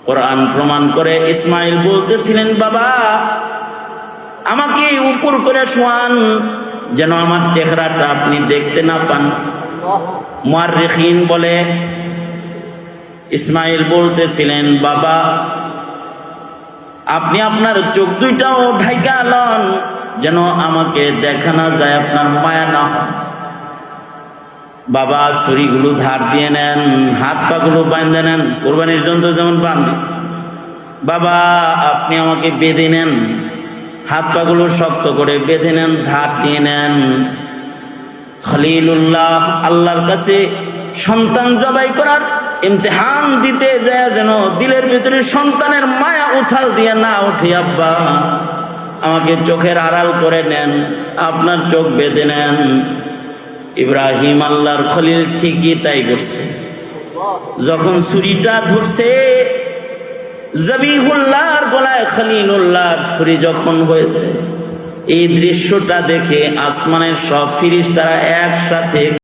কোরআন প্রমাণ করে। ইসমাইল বলতেছিলেন, বাবা আমাকে উপর করে শোয়ান যেন আমার চেহারাটা আপনি দেখতে না পান। মুআররিখিন বলে ইসমাইল বলতেছিলেন, বাবা আপনি আপনার চোখ দুইটাও ঢাইকা লন যেন আমাকে দেখা না যায়, আপনার মায়া না হয়। বাবা ছুরিগুলো ধার দিয়ে নেন, হাত পাগুলো বাঁধে নেন, কোরবানির জন্তু যেমন বাঁধে। বাবা আপনি আমাকে বেঁধে নেন, হাত পাগুলো শক্ত করে বেঁধে নেন, ধার দিয়ে নেন। খলিলুল্লাহ আল্লাহর কাছে সন্তান জবাই করার ইমতিহান দিতে যায় যেন দিলের ভিতরে সন্তানের মায়া উথাল দিয়ে না উঠে, আব্বা আমাকে চোখের আড়াল করে নেন, আপনার চোখ বেঁধে নেন। ইব্রাহিম আল্লাহর খলিল ঠিকই তাই করছে। যখন ছুরিটা ধরছে জবিহুল্লাহর গলায় খলিলুল্লাহর ছুরি যখন হয়েছে, এই দৃশ্যটা দেখে আসমানের সব ফেরেশতারা একসাথে